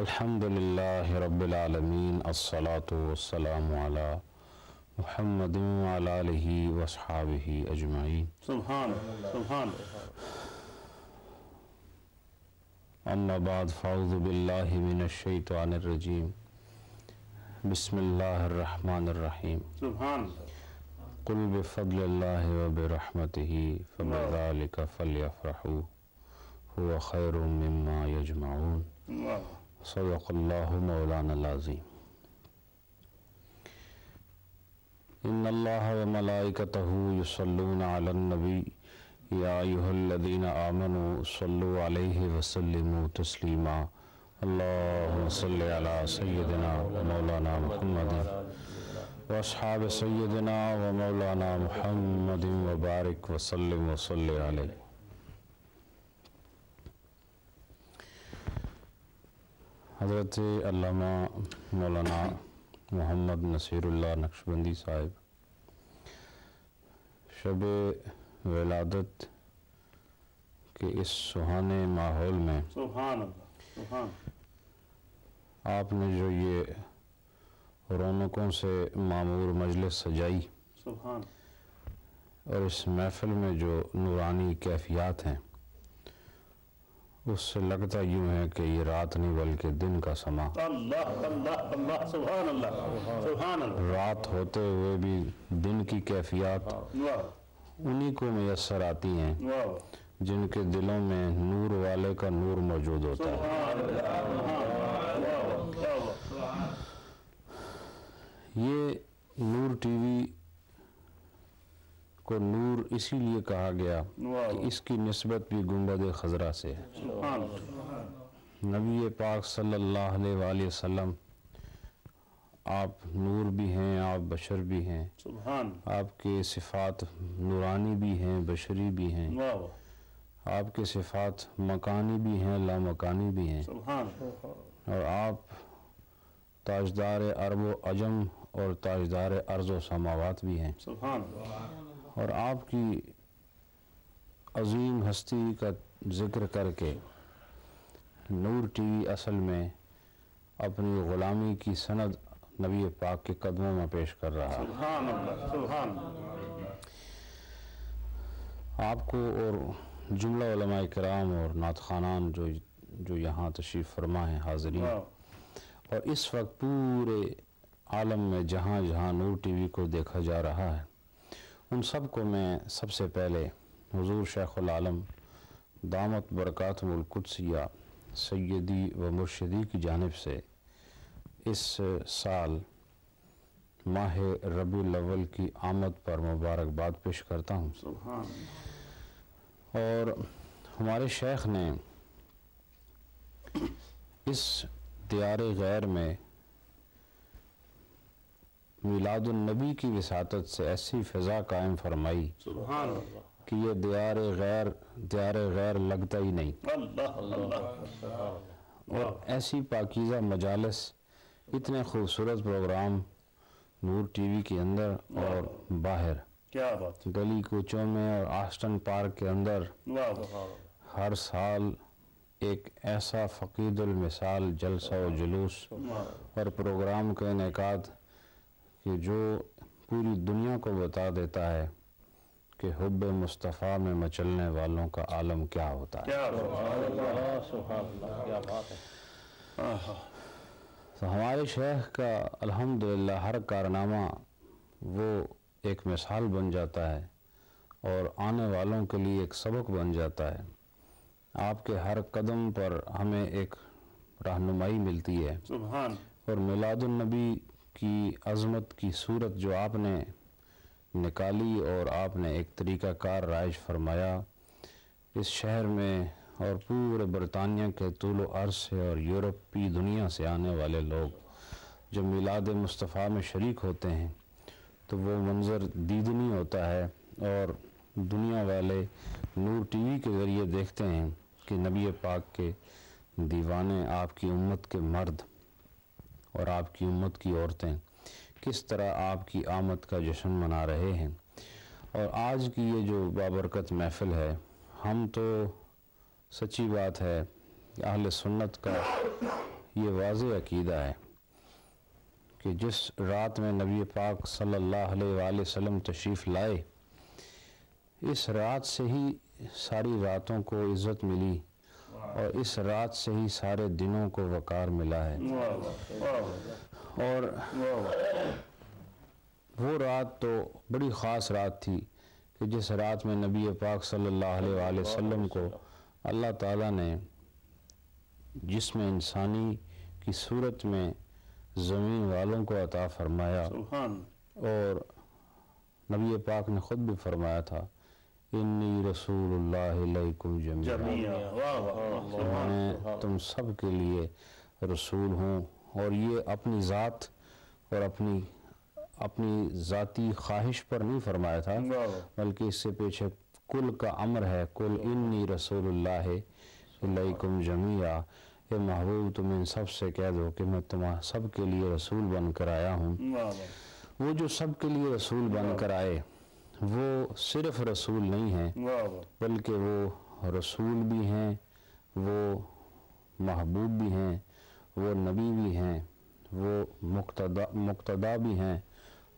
الحمدللہ رب العالمین الصلاۃ والسلام علی محمد وعلی آلہ واصحابہ اجمعین سبحان سبحان اما بعد فاعوذ باللہ من الشیطان الرجیم بسم اللہ الرحمن الرحیم سبحان قل بفضل اللہ وبرحمتہ فبذلک فلیفرحوا هو خیر مما یجمعون صدق اللہ مولانا العظیم ان اللہ وملائکتہ یصلون علی النبی یا ایھا الذین آمنوا صلوا علیہ وسلموا تسلیما اللہم صل علی سیدنا ومولانا محمد واصحاب سیدنا ومولانا محمد وبارک وسلم وصلی علیہ۔ حضرت علامہ مولانا محمد نصیر اللہ نقشبندی صاحب شب ولادت کے اس سہانے ماحول میں سبحان اللہ سبحان آپ نے جو یہ رونقوں سے معمور مجلس سجائی سبحان اور اس محفل میں جو نورانی کیفیات ہیں اس سے لگتا یوں ہے کہ یہ رات نہیں بلکہ دن کا سما، اللہ اللہ اللہ سبحان اللہ سبحان اللہ رات ہوتے ہوئے بھی دن کی کیفیات واہ انہی کو میسر آتی ہیں واہ جن کے دلوں میں نور والے کا نور موجود ہوتا ہے۔ سبحان اللہ یہ نور ٹی وی کو نور اسی لیے کہا گیا کہ اس کی نسبت بھی گنبد خضرا سے ہے۔ سبحان نبی پاک صلی اللہ علیہ وآلہ وسلم آپ نور بھی ہیں، آپ بشر بھی ہیں، سبحان آپ کے صفات نورانی بھی ہیں، بشری بھی ہیں، واہ آپ کے صفات مکانی بھی ہیں، لامکانی بھی ہیں، سبحان اور آپ تاجدار عرب و عجم اور تاجدار ارض و سماوات بھی ہیں، سبحان اور آپ کی عظیم ہستی کا ذکر کر کے نور ٹی وی اصل میں اپنی غلامی کی سند نبی پاک کے قدموں میں پیش کر رہا ہے۔ سبحان اللہ سبحان آپ کو اور جملہ علماء کرام اور نعت خوانان جو یہاں تشریف فرما ہیں حاضرین، واہ اور اس وقت پورے عالم میں جہاں جہاں نور ٹی وی کو دیکھا جا رہا ہے، ان سب کو میں سب سے پہلے حضور شیخ العالم دامت برکاتہم القدسیہ سیدی و مرشدی کی جانب سے اس سال ماہ ربیع الاول کی آمد پر مبارکباد پیش کرتا ہوں، سبحان اور ہمارے شیخ نے اس دیار غیر میں میلاد النبی کی وساطت سے ایسی فضا قائم فرمائی سبحان اللہ کہ یہ دیار غیر لگتا ہی نہیں، اللہ اللہ اور ایسی پاکیزہ مجالس، اتنے خوبصورت پروگرام نور ٹی وی کے اندر اور باہر کیا بات گلی کوچوں میں اور آسٹن پارک کے اندر واہ واہ ہر سال ایک ایسا فقید المثال جلسہ و جلوس اور پروگرام کا انعقاد کہ جو پوری دنیا کو بتا دیتا ہے کہ حب مصطفیٰ میں مچلنے والوں کا عالم کیا ہوتا ہے۔ کیا سبحان اللہ کیا بات ہے تو ہمارے شیخ کا الحمدللہ ہر کارنامہ وہ ایک مثال بن جاتا ہے اور آنے والوں کے لیے ایک سبق بن جاتا ہے۔ آپ کے ہر قدم پر ہمیں ایک رہنمائی ملتی ہے، سبحان اور میلاد النبی کی عظمت کی صورت جو آپ نے نکالی اور آپ نے ایک طریقہ کار رائج فرمایا، اس شہر میں اور پورے برطانیہ کے طول و عرض سے اور یورپی دنیا سے آنے والے لوگ جب میلاد مصطفیٰ میں شریک ہوتے ہیں تو وہ منظر دیدنی ہوتا ہے، اور دنیا والے نور ٹی وی کے ذریعے دیکھتے ہیں کہ نبی پاک کے دیوانے، آپ کی امت کے مرد اور آپ کی امت کی عورتیں کس طرح آپ کی آمد کا جشن منا رہے ہیں۔ اور آج کی یہ جو بابرکت محفل ہے، ہم تو سچی بات ہے کہ اہل سنت کا یہ واضح عقیدہ ہے کہ جس رات میں نبی پاک صلی اللہ علیہ وآلہ وسلم تشریف لائے، اس رات سے ہی ساری راتوں کو عزت ملی اور اس رات سے ہی سارے دنوں کو وقار ملا ہے۔ اور وہ رات تو بڑی خاص رات تھی کہ جس رات میں نبی پاک صلی اللہ علیہ وآلہ وسلم کو اللہ تعالیٰ نے جسم انسانی کی صورت میں زمین والوں کو عطا فرمایا، اور نبی پاک نے خود بھی فرمایا تھا انی رسول اللہ علیکم جمیعا، میں تم سب کے لیے رسول ہوں۔ اور یہ اپنی ذات اور اپنی ذاتی خواہش پر نہیں فرمایا تھا، بلکہ اس سے پیچھے کل کا امر ہے، کل انی رسول اللہ علیکم جمیعا، اے محبوب تم ان سب سے کہہ دو کہ میں تمہارا سب کے لیے رسول بن کر آیا ہوں۔ وہ جو سب کے لیے رسول بن کر آئے وہ صرف رسول نہیں ہیں، بلکہ وہ رسول بھی ہیں، وہ محبوب بھی ہیں، وہ نبی بھی ہیں، وہ مقتدا بھی ہیں،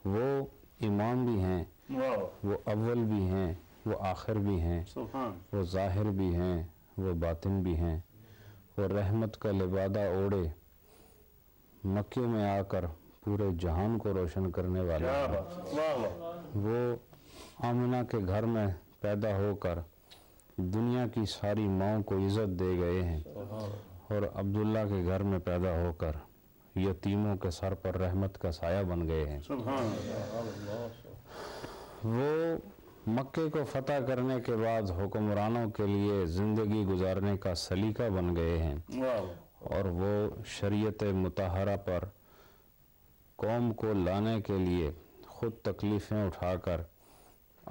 وہ امام بھی ہیں، وہ اول بھی ہیں، وہ آخر بھی ہیں، وہ ظاہر بھی ہیں، وہ باطن بھی ہیں، وہ رحمت کا لبادہ اوڑے مکے میں آ کر پورے جہان کو روشن کرنے والا ہیں، وہ آمنہ کے گھر میں پیدا ہو کر دنیا کی ساری ماؤں کو عزت دے گئے ہیں، اور عبداللہ کے گھر میں پیدا ہو کر یتیموں کے سر پر رحمت کا سایہ بن گئے ہیں۔ وہ مکے کو فتح کرنے کے بعد حکمرانوں کے لیے زندگی گزارنے کا سلیقہ بن گئے ہیں، اور وہ شریعت مطہرہ پر قوم کو لانے کے لیے خود تکلیفیں اٹھا کر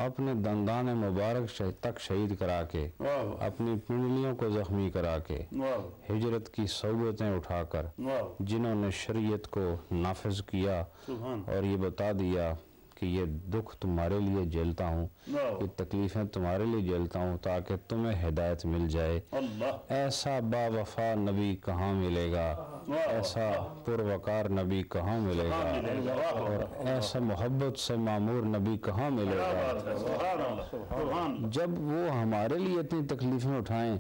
اپنے دندان مبارک تک شہید کرا کے، اپنی پنڈلیوں کو زخمی کرا کے، ہجرت کی صعوبتیں اٹھا کر جنہوں نے شریعت کو نافذ کیا اور یہ بتا دیا کہ یہ دکھ تمہارے لیے جھیلتا ہوں، یہ تکلیفیں تمہارے لیے جھیلتا ہوں تاکہ تمہیں ہدایت مل جائے، ایسا با وفا نبی کہاں ملے گا، ایسا پروقار نبی کہاں ملے گا، اور ایسا محبت سے معمور نبی کہاں ملے گا۔ جب وہ ہمارے لیے اتنی تکلیفیں اٹھائیں،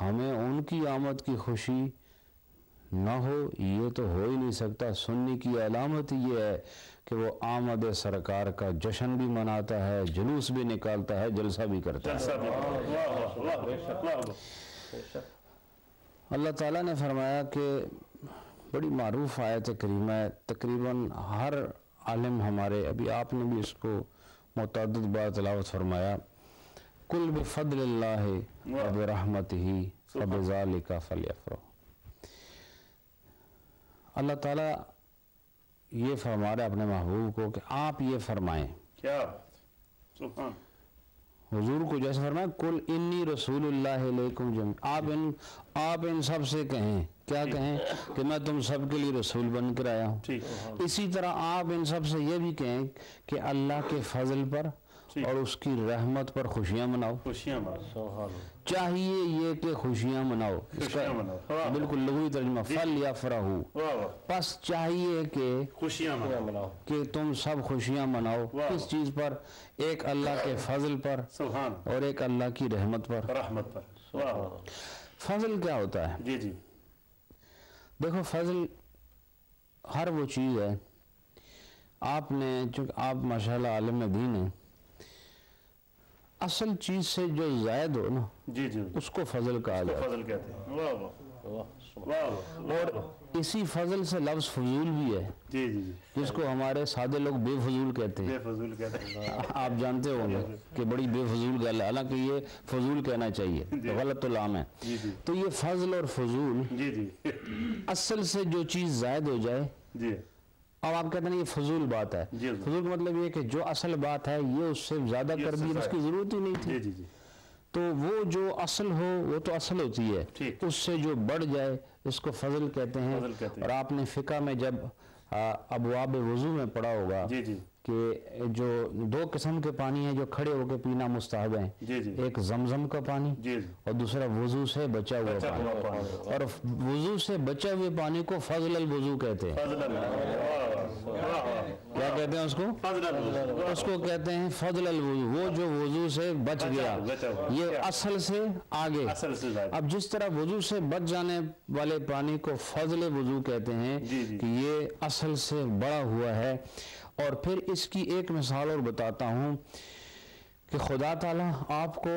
ہمیں ان کی آمد کی خوشی نہ ہو، یہ تو ہو ہی نہیں سکتا۔ سنی کی علامت یہ ہے کہ وہ آمد سرکار کا جشن بھی مناتا ہے، جلوس بھی نکالتا ہے، جلسہ بھی کرتا ہے۔ اللہ تعالیٰ نے فرمایا کہ بڑی معروف آیت کریمہ ہے، تقریباً ہر عالم ہمارے، ابھی آپ نے بھی اس کو متعدد بار تلاوت فرمایا، قل بفضل اللہ وبرحمتہ فبذلک فلیفرحوا۔ اللہ تعالیٰ یہ فرما رہے اپنے محبوب کو کہ آپ یہ فرمائیں، کیا سبحان حضور کو جیسے فرمایا قل انی رسول اللہ علیکم جمیعا، آپ ان سب سے کہیں، کیا کہیں کہ میں تم سب کے لیے رسول بن کر آیا ہوں۔ اسی طرح آپ ان سب سے یہ بھی کہیں کہ اللہ کے فضل پر اور اس کی رحمت پر خوشیاں مناؤ، خوشیاں مناؤ، چاہیے یہ کہ خوشیاں مناؤ، اس کا بالکل لغوی ترجمہ فلیفرحوا، پس چاہیے کہ خوشیاں مناؤ، کہ تم سب خوشیاں مناؤ، کس چیز پر؟ ایک اللہ کے فضل پر سبحان، اور ایک اللہ کی رحمت پر، رحمت پر۔ فضل کیا ہوتا ہے؟ جی جی دیکھو فضل ہر وہ چیز ہے، آپ نے چونکہ آپ ماشاءاللہ عالم دین ہیں، اصل چیز سے جو زائد ہو نا جی جی اس کو فضل کہا جاتا ہے، فضل کہتے ہیں۔ واہ واہ واہ، اور اسی فضل سے لفظ فضول بھی ہے، جی جی جی، جس کو ہمارے سادے لوگ بے فضول کہتے ہیں۔ بے فضول کہتے ہیں۔ آپ جانتے ہوں گے کہ بڑی بے فضول گل ہے، حالانکہ یہ فضول کہنا چاہیے، غلط تو لام ہے۔ جی جی تو یہ فضل اور فضول جی جی اصل سے جو چیز زائد ہو جائے، جی اب آپ کہتے ہیں یہ فضول بات ہے، جی فضول کا مطلب یہ کہ جو اصل بات ہے یہ اس سے زیادہ کر دی، اس کی ضرورت ہی نہیں تھی۔ جی جی جی، تو وہ جو اصل ہو وہ تو اصل ہوتی ہے، ٹھیک، اس سے جو بڑھ جائے اس کو فضل کہتے ہیں۔ فضل کہتے ہیں۔ اور آپ نے فقہ میں جب ابواب وضو میں پڑھا ہوگا جی جی کہ جو دو قسم کے پانی ہیں جو کھڑے ہو کے پینا مستحب ہیں، جی جی ایک زمزم کا پانی جی جی اور دوسرا وضو سے بچا ہوا پانی، اور وضو سے بچے ہوئے پانی کو فضل الوضو کہتے ہیں۔ فضل کیا کہتے ہیں اس کو؟ فضل اس کو کہتے ہیں فضل الوضو، وہ جو وضو سے بچ گیا، بچا ہوا۔ یہ اصل سے آگے۔ اصل سے زیادہ اب جس طرح وضو سے بچ جانے والے پانی کو فضل وضو کہتے ہیں جی جی۔ کہ یہ اصل سے بڑا ہوا ہے۔ اور پھر اس کی ایک مثال اور بتاتا ہوں کہ خدا تعالیٰ آپ کو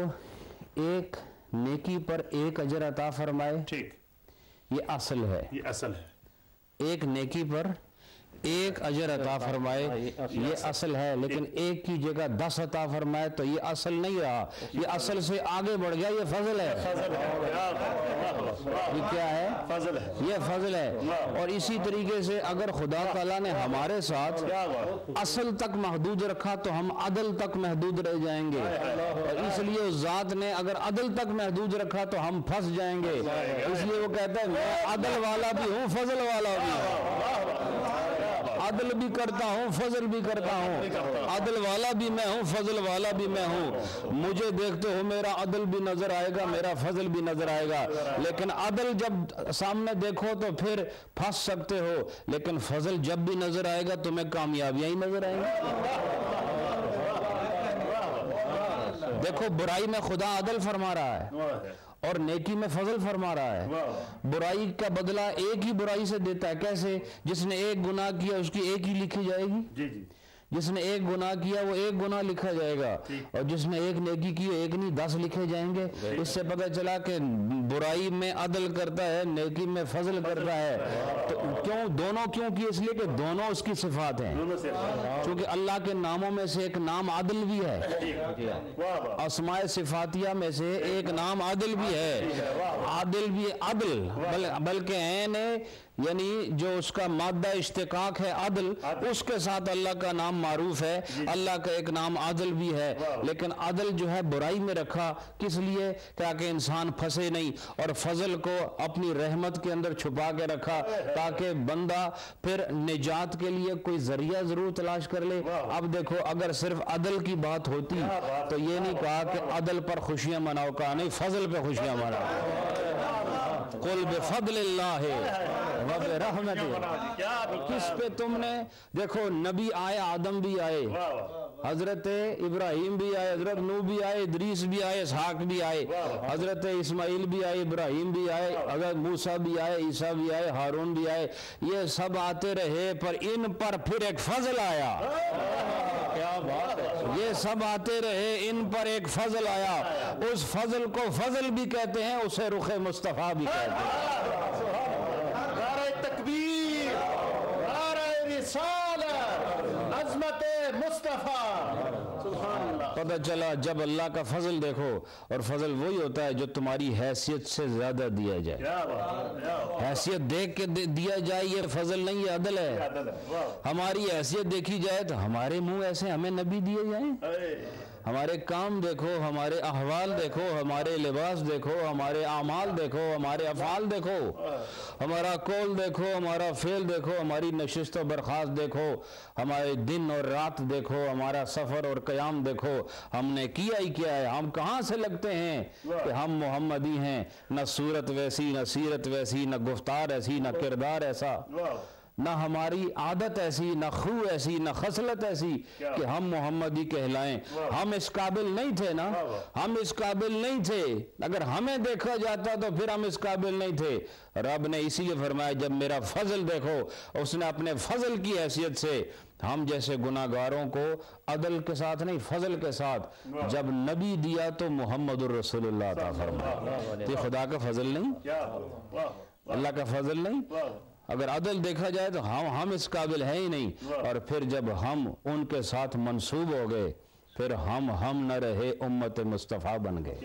ایک نیکی پر ایک اجر عطا فرمائے، ٹھیک، یہ اصل ہے۔ یہ اصل ہے، ایک نیکی پر ایک اجر عطا فرمائے، یہ اصل ہے، لیکن ایک کی جگہ 10 عطا فرمائے تو یہ اصل نہیں رہا، یہ اصل سے آگے بڑھ گیا، یہ فضل ہے۔ فضل ہے، یہ کیا ہے؟ فضل ہے، یہ فضل ہے۔ اور اسی طریقے سے اگر خدا تعالیٰ نے ہمارے ساتھ کیا بات، اصل تک محدود رکھا تو ہم عدل تک محدود رہ جائیں گے، اور اس لیے اس ذات نے اگر عدل تک محدود رکھا تو ہم پھنس جائیں گے، اس لیے وہ کہتا ہے میں عدل والا بھی ہوں، فضل والا بھی ہوں، عدل بھی کرتا ہوں، فضل بھی کرتا ہوں، عدل والا بھی میں ہوں، فضل والا بھی میں ہوں۔ مجھے دیکھتے ہو میرا عدل بھی نظر آئے گا، میرا فضل بھی نظر آئے گا، لیکن عدل جب سامنے دیکھو تو پھر پھنس سکتے ہو، لیکن فضل جب بھی نظر آئے گا تمہیں کامیابیاں ہی نظر آئیں گی۔ دیکھو برائی میں خدا عدل فرما رہا ہے اور نیکی میں فضل فرما رہا ہے۔ برائی کا بدلہ ایک ہی برائی سے دیتا ہے، کیسے؟ جس نے ایک گناہ کیا اس کی ایک ہی لکھی جائے گی، جی جی، جس نے ایک گناہ کیا وہ ایک گناہ لکھا جائے گا، اور جس نے ایک نیکی کی ایک نہیں 10 لکھے جائیں گے۔ اس سے پتہ چلا کہ برائی میں عدل کرتا ہے، نیکی میں فضل کرتا ہے۔ تو کیوں دونوں کیوں کی؟ اس لیے کہ دونوں اس کی صفات ہیں، دونوں سے چونکہ اللہ کے ناموں میں سے ایک نام عدل بھی ہے، واہ واہ، اسماء صفاتیہ میں سے ایک نام عدل بھی ہے۔ عادل بھی عدل بلکہ عین ہے، یعنی جو اس کا مادہ اشتقاق ہے عدل، اس کے ساتھ اللہ کا نام معروف ہے۔ اللہ کا ایک نام عدل بھی ہے، لیکن عدل جو ہے برائی میں رکھا کس لیے؟ تاکہ انسان پھنسے نہیں، اور فضل کو اپنی رحمت کے اندر چھپا کے رکھا تاکہ بندہ پھر نجات کے لیے کوئی ذریعہ ضرور تلاش کر لے۔ اب دیکھو اگر صرف عدل کی بات ہوتی تو یہ نہیں کہا کہ عدل پر خوشیاں مناؤ، کہا نہیں فضل پہ خوشیاں مناؤ۔ قل بفضل اللہ وبرحمتہ، کس پہ تم نے؟ دیکھو نبی آئے، آدم بھی آئے، حضرت ابراہیم بھی آئے، حضرت نوح بھی آئے، ادریس بھی آئے، اسحاق بھی آئے، حضرت اسماعیل بھی آئے، ابراہیم بھی آئے، حضرت موسیٰ بھی آئے، عیسیٰ بھی آئے، ہارون بھی آئے، یہ سب آتے رہے، پر ان پر پھر ایک فضل آیا۔ کیا بات ہے، یہ سب آتے رہے، ان پر ایک فضل آیا، اس فضل کو فضل بھی کہتے ہیں، اسے رخ مصطفیٰ بھی کہتے ہیں۔ نعرہ تکبیر، نعرہ رسالت، عظمت مصطفیٰ، سبحان اللہ۔ پتہ چلا جب اللہ کا فضل دیکھو، اور فضل وہی ہوتا ہے جو تمہاری حیثیت سے زیادہ دیا جائے، کیا بات ہے، حیثیت دیکھ کے دیا جائے، یہ فضل نہیں، یہ عدل ہے۔ عدل ہے، واہ، ہماری حیثیت دیکھی جائے تو ہمارے منہ ایسے ہمیں نبی دیے جائیں، اے، ہمارے کام دیکھو، ہمارے احوال دیکھو، ہمارے لباس دیکھو، ہمارے اعمال دیکھو، ہمارے افعال دیکھو، ہمارا قول دیکھو، ہمارا فعل دیکھو، ہماری نشست و برخاست دیکھو، ہمارے دن اور رات دیکھو، ہمارا سفر اور قیام دیکھو، ہم نے کیا ہی کیا ہے، ہم کہاں سے لگتے ہیں کہ ہم محمدی ہیں؟ نہ صورت ویسی، نہ سیرت ویسی، نہ گفتار ایسی، نہ کردار ایسا، واہ، نہ ہماری عادت ایسی، نہ خو ایسی، نہ خصلت ایسی کہ ہم محمدی کہلائیں۔ ہم اس قابل نہیں تھے نا، ہم اس قابل نہیں تھے، اگر ہمیں دیکھا جاتا تو پھر ہم اس قابل نہیں تھے۔ رب نے اسی لیے فرمایا جب میرا فضل دیکھو، اس نے اپنے فضل کی حیثیت سے ہم جیسے گناہگاروں کو عدل کے ساتھ نہیں فضل کے ساتھ جب نبی دیا تو محمد الرسول اللہ عطا فرمایا۔ یہ خدا کا فضل نہیں؟ کیا بات، واہ، اللہ کا فضل نہیں؟ واہ، اگر عدل دیکھا جائے تو ہم اس قابل ہیں ہی نہیں، اور پھر جب ہم ان کے ساتھ منسوب ہو گئے پھر ہم نہ رہے، امت مصطفیٰ بن گئے۔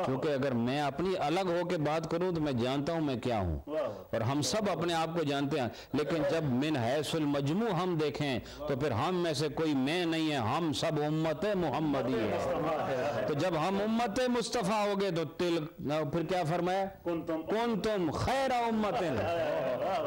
کیونکہ اگر میں اپنی الگ ہو کے بات کروں تو میں جانتا ہوں میں کیا ہوں، اور ہم سب اپنے آپ کو جانتے ہیں، لیکن جب من حیث المجموع ہم دیکھیں تو پھر ہم میں سے کوئی میں نہیں ہے، ہم سب امت محمدی ہے۔ تو جب ہم امت مصطفیٰ ہو گئے تو پھر کیا فرمایا؟ کنتم خیر امت،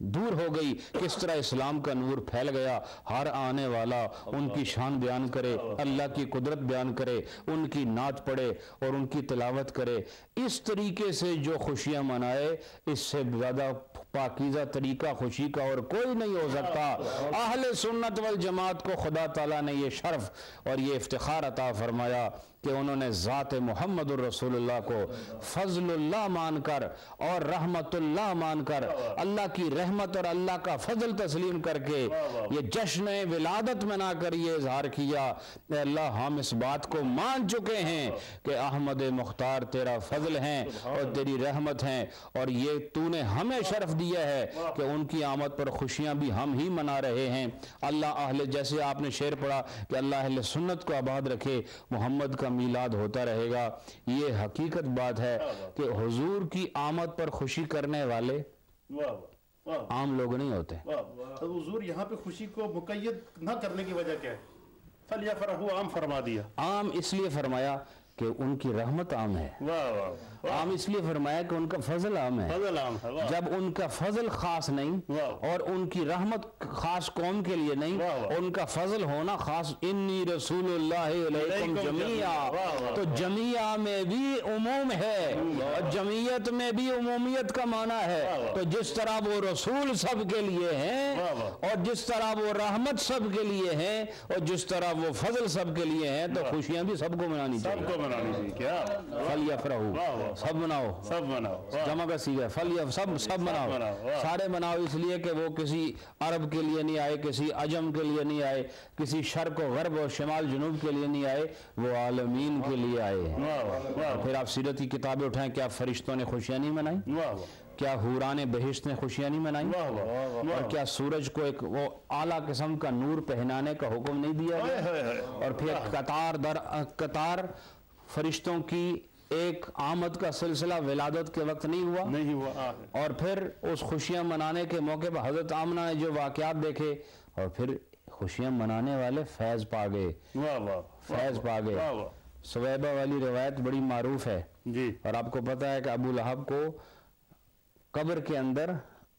دور ہو گئی، کس طرح اسلام کا نور پھیل گیا، ہر آنے والا ان کی شان بیان کرے، اللہ کی قدرت بیان کرے، ان کی نعت پڑھے اور ان کی تلاوت کرے۔ اس طریقے سے جو خوشیاں منائے، اس سے زیادہ پاکیزہ طریقہ خوشی کا اور کوئی نہیں ہو سکتا۔ اہل سنت والجماعت کو خدا تعالیٰ نے یہ شرف اور یہ افتخار عطا فرمایا کہ انہوں نے ذات محمد الرسول اللہ کو فضل اللہ مان کر اور رحمت اللہ مان کر، اللہ کی رحمت اور اللہ کا فضل تسلیم کر کے یہ جشن ولادت منا کر یہ اظہار کیا، اے اللہ ہم اس بات کو مان چکے ہیں کہ احمد مختار تیرا فضل ہیں اور تیری رحمت ہیں، اور یہ تو نے ہمیں شرف دیا ہے کہ ان کی آمد پر خوشیاں بھی ہم ہی منا رہے ہیں۔ اللہ اہل، جیسے آپ نے شعر پڑھا کہ اللہ اہل سنت کو آباد رکھے، محمد کا میلاد ہوتا رہے گا۔ یہ حقیقت بات ہے کہ حضور کی آمد پر خوشی کرنے والے عام لوگ نہیں ہوتے۔ حضور یہاں پہ خوشی کو مقید نہ کرنے کی وجہ کیا ہے؟ فَلْيَفْرَحُوا عام فرما دیا۔ عام اس لیے فرمایا کہ ان کی رحمت عام ہے، عام اس لیے فرمایا کہ ان کا فضل عام ہے۔ فضل عام ہے۔ جب ان کا فضل خاص نہیں اور ان کی رحمت خاص قوم کے لیے نہیں، ان کا فضل ہونا خاص، انی رسول اللہ علیکم جمیعا، تو جمیعا میں بھی عموم ہے اور جمعیت میں بھی عمومیت کا معنی ہے۔ تو جس طرح وہ رسول سب کے لیے ہیں اور جس طرح وہ رحمت سب کے لیے ہیں اور جس طرح وہ فضل سب کے لیے ہیں، تو خوشیاں بھی سب کو منانی چاہیے۔ کیا فَلْيَفْرَحُوا، سب مناؤ، سب مناؤ، جمع کا صیغہ ہے، سب مناؤ، سارے مناؤ، اس لیے کہ وہ کسی عرب کے لیے نہیں آئے، کسی عجم کے لیے نہیں آئے، کسی شرق و غرب اور شمال جنوب کے لیے نہیں آئے، وہ عالمین کے لیے آئے ہیں۔ پھر آپ سیرت کی کتابیں اٹھائیں، کیا فرشتوں نے خوشیاں نہیں منائی؟ کیا حوران بہشت نے خوشیاں نہیں منائی؟ اور کیا سورج کو ایک وہ اعلیٰ قسم کا نور پہنانے کا حکم نہیں دیا گیا؟ اور پھر قطار در قطار فرشتوں کی ایک آمد کا سلسلہ ولادت کے وقت نہیں ہوا؟ اور پھر اس خوشیاں منانے کے موقع پر حضرت آمنہ نے جو واقعات دیکھے، اور پھر خوشیاں منانے والے فیض پا گئے، فیض پا گئے۔ سویبہ والی روایت بڑی معروف ہے، اور آپ کو پتہ ہے کہ ابو لہب کو قبر کے اندر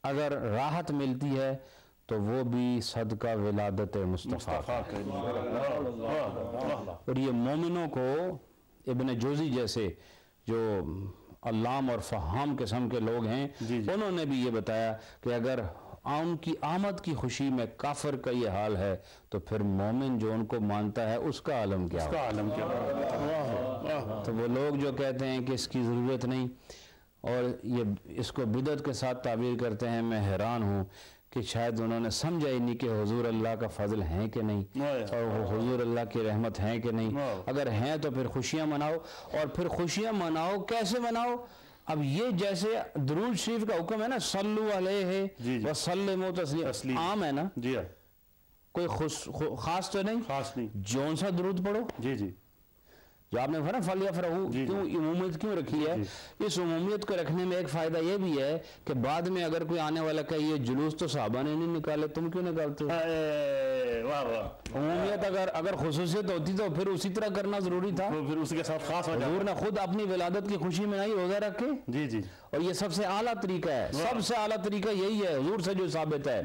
اگر راحت ملتی ہے تو وہ بھی صدقہ ولادت مصطفیٰ۔ اور یہ مومنوں کو ابن جوزی جیسے جو علام اور فہام قسم کے لوگ ہیں، انہوں نے بھی یہ بتایا کہ اگر ان کی آمد کی خوشی میں کافر کا یہ حال ہے تو پھر مومن جو ان کو مانتا ہے اس کا عالم کیا ہو۔ تو وہ لوگ جو کہتے ہیں کہ اس کی ضرورت نہیں اور یہ اس کو بدعت کے ساتھ تعبیر کرتے ہیں، میں حیران ہوں کہ شاید انہوں نے سمجھا ہی نہیں کہ حضور اللہ کا فضل ہیں کہ نہیں، اور حضور اللہ کی رحمت ہیں کہ نہیں۔ اگر ہیں تو پھر خوشیاں مناؤ، اور پھر خوشیاں مناؤ کیسے مناؤ؟ اب یہ جیسے درود شریف کا حکم ہے نا، صلو علیہ وسلموا تسلیما، عام ہے نا، کوئی خاص تو نہیں، جون سا درود پڑھو۔ جو آپ نے فرمایا فَلْيَفْرَحُوا، کیوں عمومیت کیوں رکھی ہے؟ اس عمومیت کو رکھنے میں ایک فائدہ یہ بھی ہے کہ بعد میں اگر کوئی آنے والا کہ یہ جلوس تو صحابہ نے نہیں نکالے، تم کیوں نکالتے ہو؟ عمومیت اگر خصوصیت ہوتی تو پھر اسی طرح کرنا ضروری تھا، پھر اس کے ساتھ خاص حضور نے خود اپنی ولادت کی خوشی میں نہیں روزہ رکھ کے، اور یہ سب سے اعلیٰ طریقہ ہے، سب سے اعلیٰ طریقہ یہی ہے حضور سے جو ثابت ہے،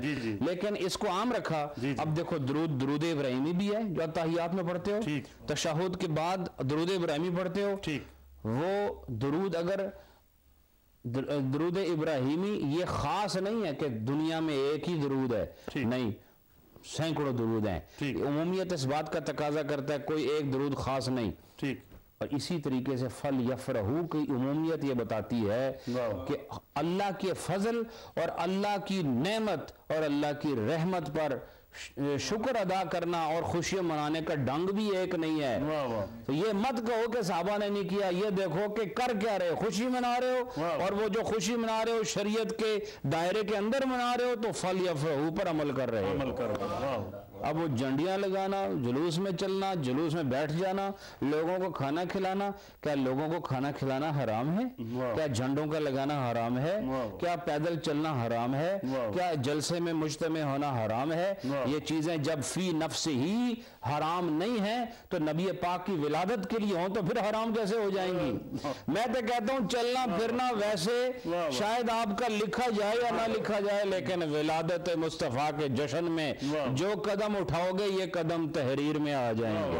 لیکن اس کو عام رکھا۔ اب دیکھو درود ابراہیمی بھی ہے جو تحیات میں پڑھتے ہو، تشہد کے بعد درود ابراہیمی پڑھتے ہو، وہ درود اگر درود ابراہیمی یہ خاص نہیں ہے کہ دنیا میں ایک ہی درود ہے، نہیں، سینکڑوں درود ہیں۔ عمومیت اس بات کا تقاضا کرتا ہے، کوئی ایک درود خاص نہیں۔ اور اسی طریقے سے فَلْيَفْرَحُوا کی عمومیت یہ بتاتی ہے کہ اللہ کے فضل اور اللہ کی نعمت اور اللہ کی رحمت پر شکر ادا کرنا اور خوشیاں منانے کا ڈنگ بھی ایک نہیں ہے۔ تو یہ مت کہو کہ صحابہ نے نہیں کیا، یہ دیکھو کہ کر کیا رہے، خوشی منا رہے ہو، اور وہ جو خوشی منا رہے ہو شریعت کے دائرے کے اندر منا رہے ہو تو فَلْيَفْرَحُوا پر عمل کر رہے ہو۔ اب وہ جھنڈیاں لگانا، جلوس میں چلنا، جلوس میں بیٹھ جانا، لوگوں کو کھانا کھلانا، کیا لوگوں کو کھانا کھلانا حرام ہے؟ کیا جھنڈوں کا لگانا حرام ہے؟ کیا پیدل چلنا حرام ہے؟ کیا جلسے میں مجتمع ہونا حرام ہے؟ یہ چیزیں جب فی نفس ہی حرام نہیں ہیں تو نبی پاک کی ولادت کے لیے ہوں تو پھر حرام کیسے ہو جائیں گی؟ میں تو کہتا ہوں چلنا پھرنا ویسے شاید آپ کا لکھا جائے یا نہ لکھا جائے، لیکن ولادت مصطفیٰ کے جشن میں جو قدم اٹھاؤ گے یہ قدم تحریر میں آ جائیں گے،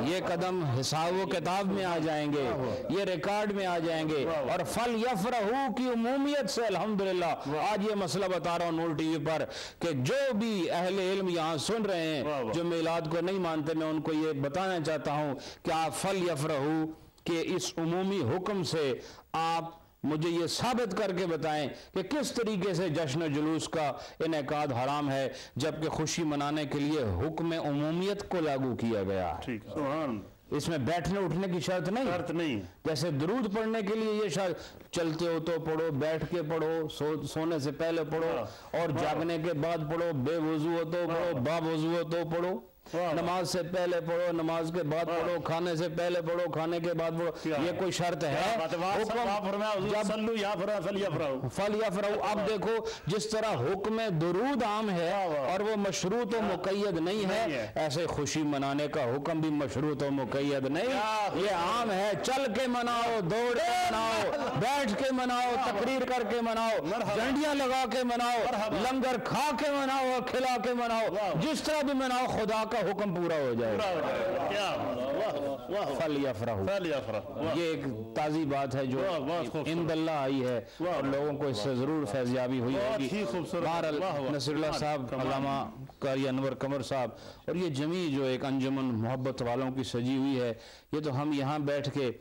یہ قدم حساب و کتاب میں آ جائیں گے، یہ ریکارڈ میں آ جائیں گے۔ اور فل یفرحو کی عمومیت سے الحمدللہ آج یہ مسئلہ بتا رہا ہوں نور ٹی وی پر کہ جو بھی اہل علم یہاں سن رہے ہیں جو میلاد کو نہیں مانتے، میں ان کو یہ بتانا چاہتا ہوں کہ آپ فل یفرحو کہ اس عمومی حکم سے آپ مجھے یہ ثابت کر کے بتائیں کہ کس طریقے سے جشن و جلوس کا انعقاد حرام ہے جبکہ خوشی منانے کے لیے حکم عمومیت کو لاگو کیا گیا۔ اس میں بیٹھنے اٹھنے کی شرط نہیں، جیسے درود پڑھنے کے لیے یہ شرط چلتے ہو تو پڑھو، بیٹھ کے پڑھو، سونے سے پہلے پڑھو، اور جاگنے کے بعد پڑھو، بے وضو ہو تو پڑھو، با وضو ہو تو پڑھو، نماز سے پہلے پڑھو، نماز کے بعد پڑھو، کھانے سے پہلے پڑھو، کھانے کے بعد پڑھو، یہ کوئی شرط ہے؟ فل یفرحو۔ اب دیکھو جس طرح حکم درود عام ہے اور وہ مشروط و مقید نہیں ہے، ایسے خوشی منانے کا حکم بھی مشروط و مقید نہیں، یہ عام ہے۔ چل کے مناؤ، دوڑ کے مناؤ، بیٹھ کے مناؤ، تقریر کر کے مناؤ، جھنڈیاں لگا کے مناؤ، لنگر کھا کے مناؤ اور کھلا کے مناؤ، جس طرح بھی مناؤ خدا کا حکم پورا ہو جائے گا۔ فل یفرحو، یہ ایک تازی بات ہے جو عند اللہ آئی ہے اور لوگوں کو اس سے ضرور فیضیابی ہوئی ہوگی۔ بہرحال نصیر اللہ صاحب، علامہ قاری انور قمر صاحب اور یہ جمیع جو ایک انجمن محبت والوں کی سجی ہوئی ہے، یہ تو ہم یہاں بیٹھ کے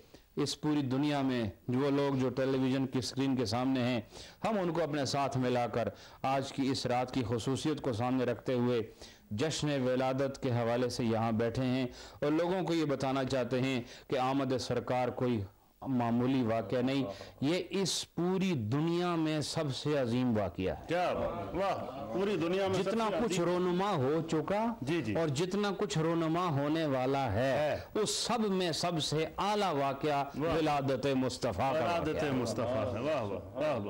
اس پوری دنیا میں جو لوگ جو ٹیلی ویژن کی اسکرین کے سامنے ہیں، ہم ان کو اپنے ساتھ ملا کر آج کی اس رات کی خصوصیت کو سامنے رکھتے ہوئے جشن ولادت کے حوالے سے یہاں بیٹھے ہیں اور لوگوں کو یہ بتانا چاہتے ہیں کہ آمد سرکار کوئی معمولی واقعہ نہیں، یہ اس پوری دنیا میں سب سے عظیم واقعہ ہے۔ پوری دنیا میں جتنا کچھ رونما ہو چکا اور جتنا کچھ رونما ہونے والا ہے اس سب میں سب سے اعلیٰ واقعہ ولادت مصطفیٰ کا،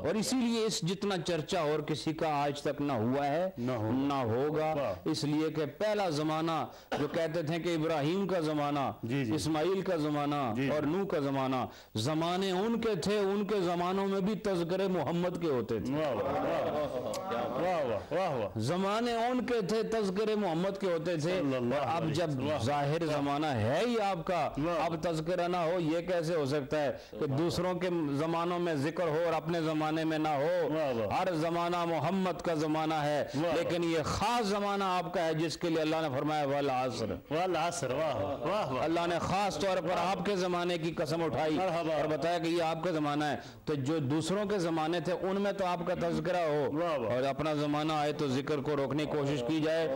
اور اسی لیے اس جتنا چرچا اور کسی کا آج تک نہ ہوا ہے نہ ہوگا، اس لیے کہ پہلا زمانہ جو کہتے تھے کہ ابراہیم کا زمانہ، اسماعیل کا زمانہ اور نوح کا زمانہ، زمانے ان کے تھے، ان کے زمانوں میں بھی تذکرے محمد کے ہوتے تھے، زمانے ان کے تھے، تذکرے محمد کے ہوتے تھے، اب جب ظاہر زمانہ ہے ہی آپ کا، اب تذکرہ نہ ہو یہ کیسے ہو سکتا ہے کہ دوسروں کے زمانوں میں ذکر ہو اور اپنے زمانے میں نہ ہو؟ ہر زمانہ محمد کا زمانہ ہے، لیکن یہ خاص زمانہ آپ کا ہے جس کے لیے اللہ نے فرمایا والعصر، اللہ نے خاص طور پر آپ کے زمانے کی قسم اٹھائی اور بتایا کہ یہ آپ کا زمانہ ہے، تو جو دوسروں کے زمانے تھے ان میں تو آپ کا تذکرہ ہو، اور اپنا زمانہ آئے تو ذکر کو روکنے کی کوشش کی جائے۔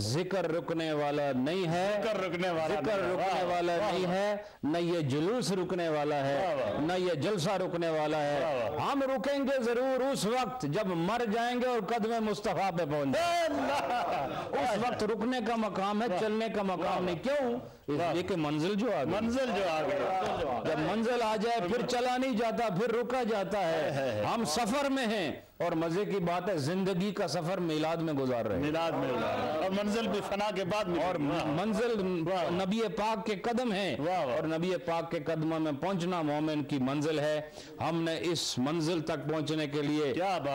ذکر رکنے والا نہیں ہے، ذکر رکنے والا نہیں ہے، نہ یہ جلوس رکنے والا ہے، نہ یہ جلسہ رکنے والا ہے۔ ہم رکیں گے ضرور اس وقت جب مر جائیں گے اور قدم مصطفیٰ پہ پہنچ جائیں گے، اس وقت رکنے کا مقام ہے، چلنے کا مقام نہیں۔ کیوں؟ اس لیے کہ منزل جو آ گئی، جب منزل آ جائے پھر چلا نہیں جاتا، پھر رکا جاتا ہے۔ ہم سفر میں ہیں اور مزے کی بات ہے زندگی کا سفر میلاد میں گزار رہے ہیں، اور منزل بھی فنا کے بعد اور منزل نبی پاک کے قدم ہیں، اور نبی پاک کے قدموں میں پہنچنا مومن کی منزل ہے۔ ہم نے اس منزل تک پہنچنے کے لیے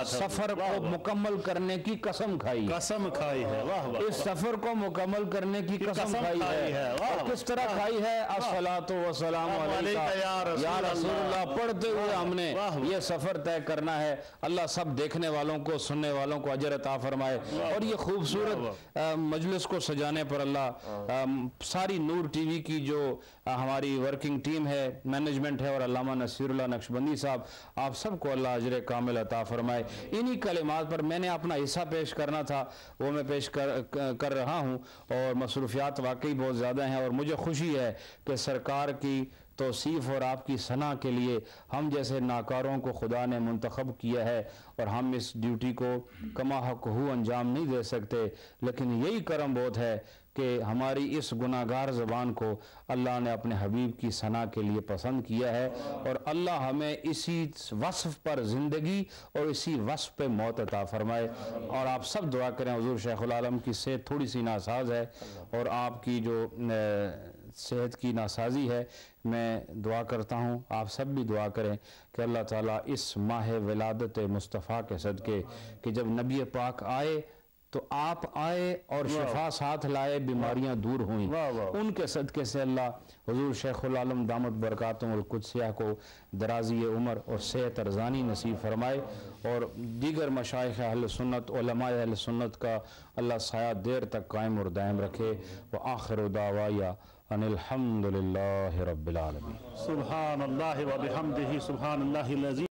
سفر کو مکمل کرنے کی قسم کھائی ہے، اس سفر کو مکمل کرنے کی قسم کھائی ہے۔ کس طرح کھائی ہے؟ الصلاۃ والسلام علیکہ یا رسول اللہ پڑھتے ہوئے ہم نے یہ سفر طے کرنا ہے۔ اللہ سب دیکھنے والوں کو، سننے والوں کو اجر عطا فرمائے، اور یہ خوبصورت مجلس کو سجانے پر اللہ ساری نور ٹی وی کی جو ہماری ورکنگ ٹیم ہے، مینجمنٹ ہے، اور علامہ نصیر اللہ نقشبندی صاحب، آپ سب کو اللہ اجر کامل عطا فرمائے۔ انہی کلمات پر میں نے اپنا حصہ پیش کرنا تھا، وہ میں پیش کر رہا ہوں، اور مصروفیات واقعی بہت زیادہ ہیں، اور مجھے خوشی ہے کہ سرکار کی توصیف اور آپ کی ثنا کے لیے ہم جیسے ناکاروں کو خدا نے منتخب کیا ہے، اور ہم اس ڈیوٹی کو کما حق ہو انجام نہیں دے سکتے، لیکن یہی کرم بہت ہے کہ ہماری اس گناہگار زبان کو اللہ نے اپنے حبیب کی ثنا کے لیے پسند کیا ہے، اور اللہ ہمیں اسی وصف پر زندگی اور اسی وصف پہ موت عطا فرمائے۔ اور آپ سب دعا کریں، حضور شیخ العالم کی صحت تھوڑی سی ناساز ہے، اور آپ کی جو صحت کی ناسازی ہے، میں دعا کرتا ہوں آپ سب بھی دعا کریں کہ اللہ تعالیٰ اس ماہ ولادت مصطفیٰ کے صدقے کہ جب نبی پاک آئے تو آپ آئے اور شفا ساتھ لائے، بیماریاں دور ہوئیں، ان کے صدقے سے اللہ حضور شیخ العالم دامت برکاتہم القدسیہ کو درازی عمر اور صحت ارزانی نصیب فرمائے، اور دیگر مشائخ اہل سنت، علماء اہل سنت کا اللہ سایہ دیر تک قائم اور دائم رکھے۔ وآخر دعوایا ان الحمد للہ رب العالمین۔ سبحان اللہ و بحمدہ، سبحان اللہ العظیم۔